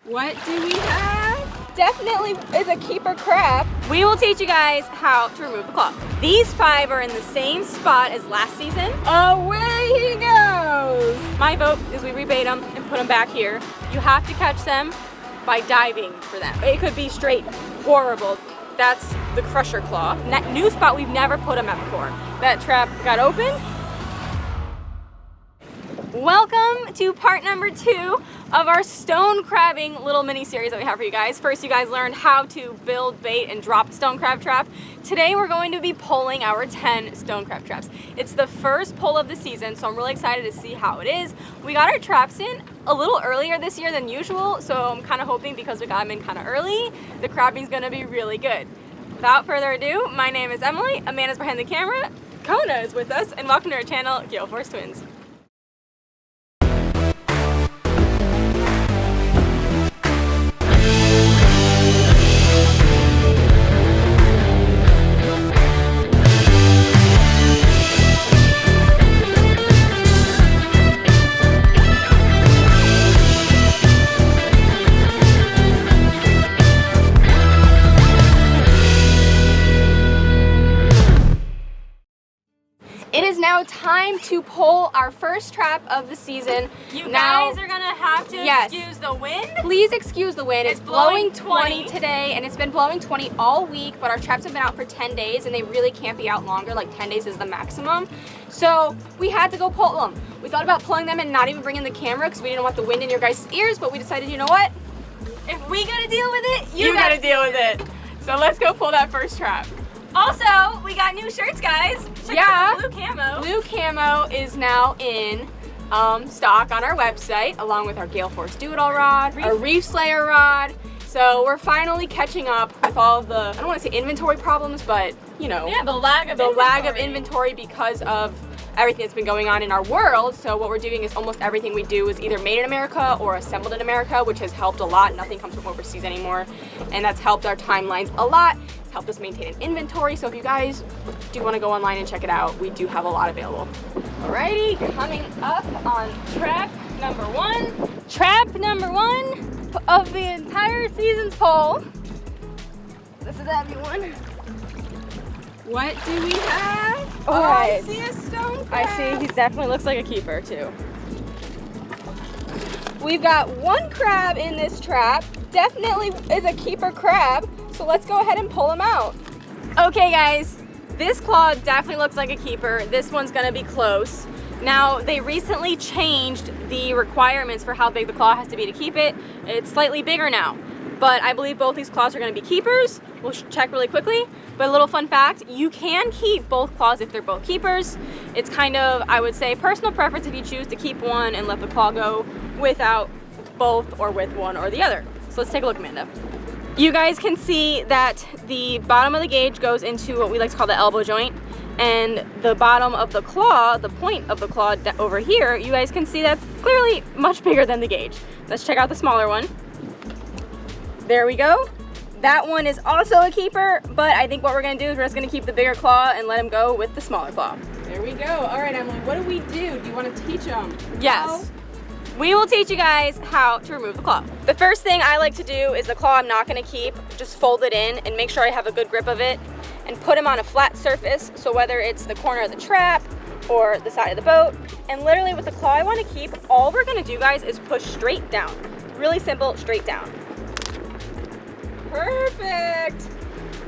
What do we have? Definitely is a keeper crab. We will teach you guys how to remove the claw. These 5 are in the same spot as last season. Away he goes. My vote is we rebait them and put them back here. You have to catch them by diving for them. It could be straight horrible. That's the crusher claw. New spot we've never put them at before. That trap got open. Welcome to part number 2 of our stone crabbing little mini series that we have for you guys. First, you guys learned how to build, bait, and drop a stone crab trap. Today, we're going to be pulling our 10 stone crab traps. It's the first pull of the season, so I'm really excited to see how it is. We got our traps in a little earlier this year than usual, so I'm kind of hoping because we got them in kind of early, the crabbing's gonna be really good. Without further ado, my name is Emily, Amanda's behind the camera, Kona is with us, and welcome to our channel, Gale Force Twins. It is now time to pull our first trap of the season. You guys are gonna have to excuse the wind. Please excuse the wind. It's blowing 20 today, and it's been blowing 20 all week, but our traps have been out for 10 days, and they really can't be out longer. Like 10 days is the maximum. So we had to go pull them. We thought about pulling them and not even bringing the camera because we didn't want the wind in your guys' ears, but we decided, you know what? If we gotta deal with it, you gotta deal with it. So let's go pull that first trap. Also, we got new shirts, guys. Check out the blue camo. Blue camo is now in stock on our website, along with our Gale Force Do-It-All rod, our Reef Slayer rod. So we're finally catching up with all of the, I don't want to say inventory problems, but you know. Yeah, the lag of inventory because of everything that's been going on in our world. So what we're doing is almost everything we do is either made in America or assembled in America, which has helped a lot. Nothing comes from overseas anymore. And that's helped our timelines a lot. It's helped us maintain an inventory. So if you guys do want to go online and check it out, we do have a lot available. Alrighty, coming up on trap number 1. Trap number 1 of the entire season's pull. This is a heavy one. What do we have? All right. I see a stone crab. I see, he definitely looks like a keeper too. We've got 1 crab in this trap. Definitely is a keeper crab. So let's go ahead and pull him out. Okay guys, this claw definitely looks like a keeper. This one's gonna be close. Now, they recently changed the requirements for how big the claw has to be to keep it. It's slightly bigger now, but I believe both these claws are gonna be keepers. We'll check really quickly, but a little fun fact, you can keep both claws if they're both keepers. It's kind of, I would say, personal preference if you choose to keep one and let the claw go without both or with one or the other. So let's take a look, Amanda. You guys can see that the bottom of the gauge goes into what we like to call the elbow joint, and the bottom of the claw, the point of the claw over here, you guys can see that's clearly much bigger than the gauge. Let's check out the smaller one. There we go. That one is also a keeper, but I think what we're gonna do is we're just gonna keep the bigger claw and let him go with the smaller claw. There we go. All right, Emily, what do we do? Do you want to teach them? Yes. We will teach you guys how to remove the claw. The first thing I like to do is the claw I'm not gonna keep, just fold it in and make sure I have a good grip of it and put him on a flat surface. So whether it's the corner of the trap or the side of the boat, and literally with the claw I wanna keep, all we're gonna do, guys, is push straight down. Really simple, straight down. Perfect.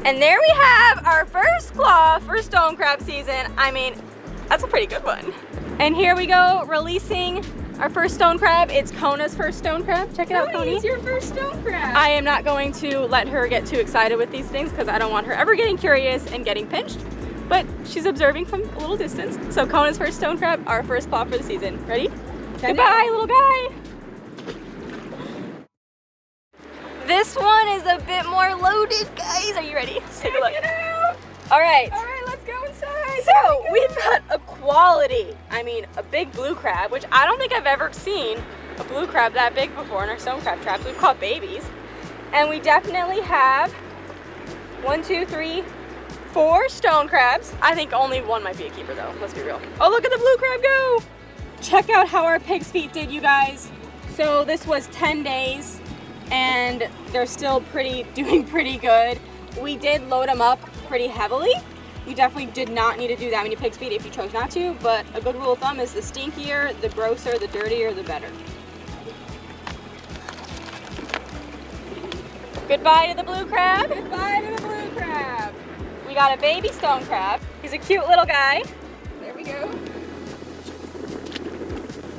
And there we have our first claw for stone crab season. I mean, that's a pretty good one. And here we go, releasing our first stone crab. It's Kona's first stone crab. Check it out, Coney. It's your first stone crab. I am not going to let her get too excited with these things because I don't want her ever getting curious and getting pinched. But she's observing from a little distance. So Kona's first stone crab, our first claw for the season. Ready? Goodbye, little guy. This one is a bit more loaded, guys. Are you ready? Let's take a look. All right. All right, let's go inside. So we've got a quality, I mean, a big blue crab, which I don't think I've ever seen a blue crab that big before in our stone crab traps. We've caught babies. And we definitely have 1, 2, 3, 4 stone crabs. I think only one might be a keeper though, let's be real. Oh, look at the blue crab go. Check out how our pig's feet did, you guys. So this was 10 days they're still doing pretty good. We did load them up pretty heavily. You definitely did not need to do that when you pig's feet if you chose not to, but a good rule of thumb is the stinkier, the grosser, the dirtier, the better. Goodbye to the blue crab. Goodbye to the blue crab. We got a baby stone crab. He's a cute little guy. There we go.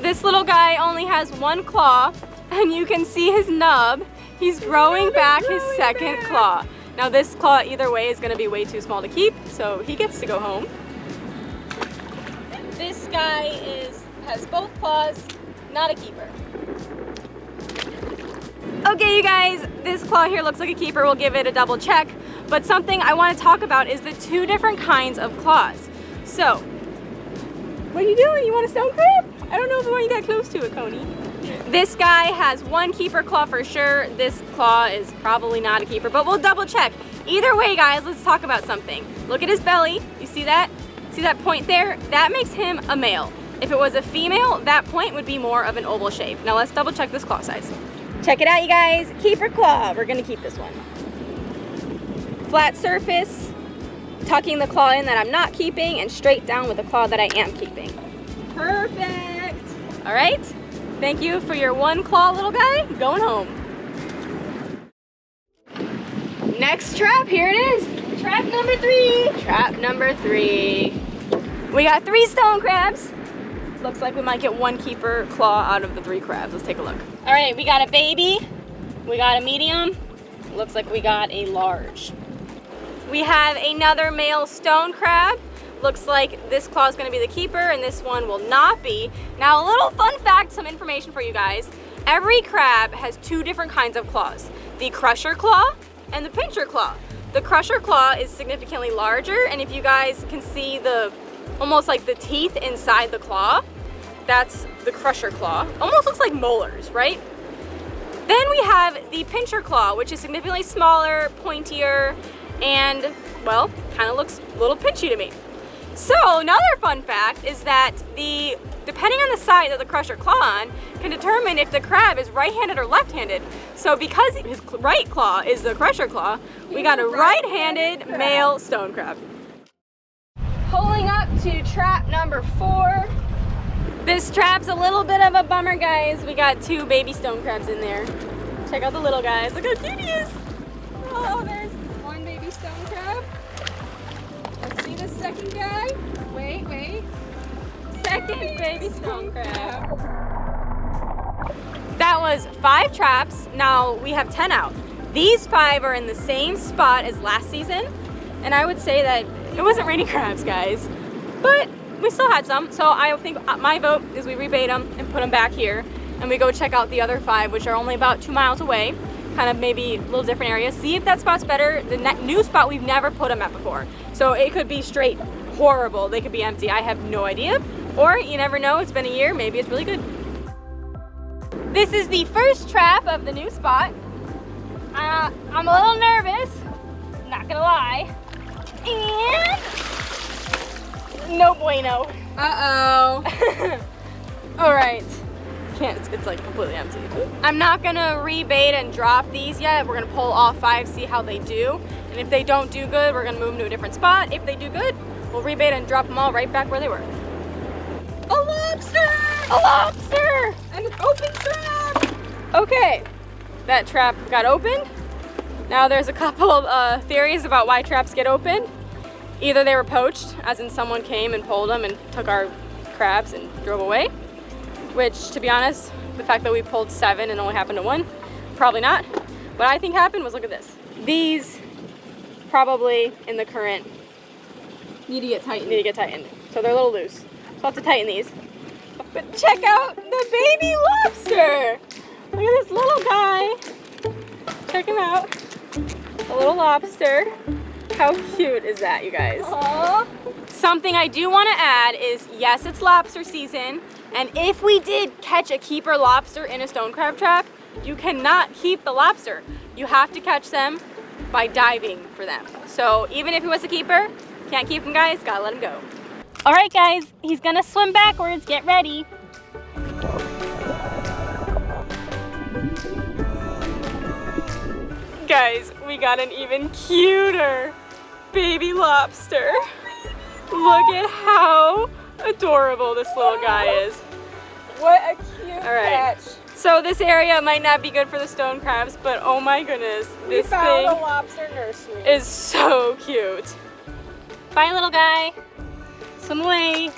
This little guy only has one claw, and you can see his nub. He's growing back his second claw. Now this claw either way is gonna be way too small to keep, so he gets to go home. This guy has both claws, not a keeper. Okay, you guys, this claw here looks like a keeper. We'll give it a double check. But something I want to talk about is the two different kinds of claws. So, what are you doing? You want a stone crab? I don't know if I want you that close to it, Coney. This guy has one keeper claw for sure. This claw is probably not a keeper, but we'll double check. Either way, guys, let's talk about something. Look at his belly. You see that? See that point there? That makes him a male. If it was a female, that point would be more of an oval shape. Now let's double check this claw size. Check it out, you guys. Keeper claw. We're gonna keep this one. Flat surface, tucking the claw in that I'm not keeping, and straight down with the claw that I am keeping. Perfect. All right. Thank you for your one claw, little guy. Going home. Next trap, here it is. Trap number 3. Trap number 3. We got 3 stone crabs. Looks like we might get one keeper claw out of the 3 crabs. Let's take a look. All right, we got a baby, we got a medium, looks like we got a large. We have another male stone crab. Looks like this claw is gonna be the keeper and this one will not be. Now a little fun fact, some information for you guys. Every crab has 2 different kinds of claws. The crusher claw and the pincher claw. The crusher claw is significantly larger, and if you guys can see almost like the teeth inside the claw, that's the crusher claw. Almost looks like molars, right? Then we have the pincher claw, which is significantly smaller, pointier, and, well, kind of looks a little pinchy to me. So another fun fact is that depending on the side of the crusher claw on, can determine if the crab is right-handed or left-handed. So because his right claw is the crusher claw, we got a right-handed male stone crab. Pulling up to trap number 4. This trap's a little bit of a bummer, guys. We got 2 baby stone crabs in there. Check out the little guys. Look how cute he is. Oh, there's one baby stone crab. Let's see the second guy. Wait. Second baby stone crab. That was 5 traps. Now we have 10 out. These 5 are in the same spot as last season. And I would say that it wasn't raining crabs, guys. But we still had some. So I think my vote is we rebait them and put them back here. And we go check out the other 5, which are only about 2 miles away. Kind of maybe a little different area. See if that spot's better. The new spot we've never put them at before. So it could be straight horrible. They could be empty. I have no idea. Or you never know. It's been a year. Maybe it's really good. This is the first trap of the new spot. I'm a little nervous. Not gonna lie. And no bueno. Uh-oh. All right. It's like completely empty. I'm not gonna rebait and drop these yet. We're gonna pull all 5, see how they do. And if they don't do good, we're gonna move them to a different spot. If they do good, we'll rebait and drop them all right back where they were. A lobster! A lobster! An open trap! Okay, that trap got opened. Now there's a couple of theories about why traps get opened. Either they were poached, as in someone came and pulled them and took our crabs and drove away. Which, to be honest, the fact that we pulled 7 and only happened to 1, probably not. What I think happened was, look at this. These probably in the current Need to get tightened. So they're a little loose. So I'll have to tighten these. But check out the baby lobster. Look at this little guy. Check him out. A little lobster. How cute is that, you guys? Aww. Something I do want to add is, yes, it's lobster season. And if we did catch a keeper lobster in a stone crab trap, you cannot keep the lobster. You have to catch them by diving for them. So even if he was a keeper, can't keep him, guys, gotta let him go. All right, guys, he's gonna swim backwards. Get ready. Guys, we got an even cuter baby lobster. Look at how adorable this little guy is. What a cute catch. So this area might not be good for the stone crabs, but oh my goodness, this thing a lobster nursery. is so cute. Bye, little guy. Swim away.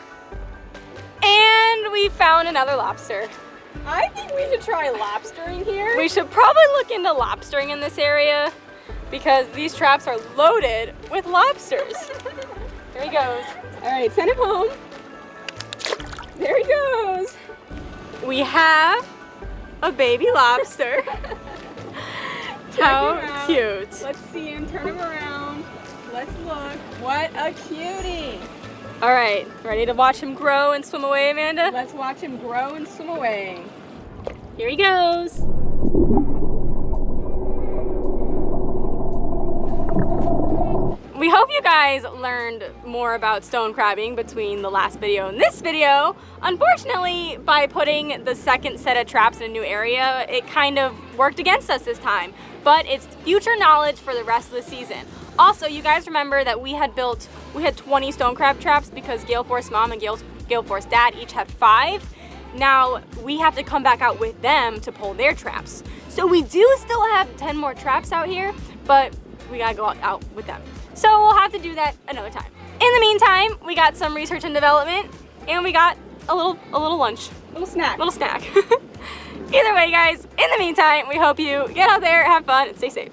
And we found another lobster. I think we should try lobstering here. We should probably look into lobstering in this area because these traps are loaded with lobsters. There he goes. All right, send him home. There he goes. We have a baby lobster. How cute. Let's see him, turn him around. Let's look. What a cutie. All right, ready to watch him grow and swim away, Amanda? Let's watch him grow and swim away. Here he goes. We hope you guys learned more about stone crabbing between the last video and this video. Unfortunately, by putting the second set of traps in a new area, it kind of worked against us this time, but it's future knowledge for the rest of the season. Also, you guys remember that we had 20 stone crab traps because Gale Force Mom and Gale Force Dad each had 5. Now, we have to come back out with them to pull their traps. So we do still have 10 more traps out here, but we gotta go out with them. So we'll have to do that another time. In the meantime, we got some research and development, and we got a little lunch. Little snack. Either way, guys, in the meantime, we hope you get out there, have fun, and stay safe.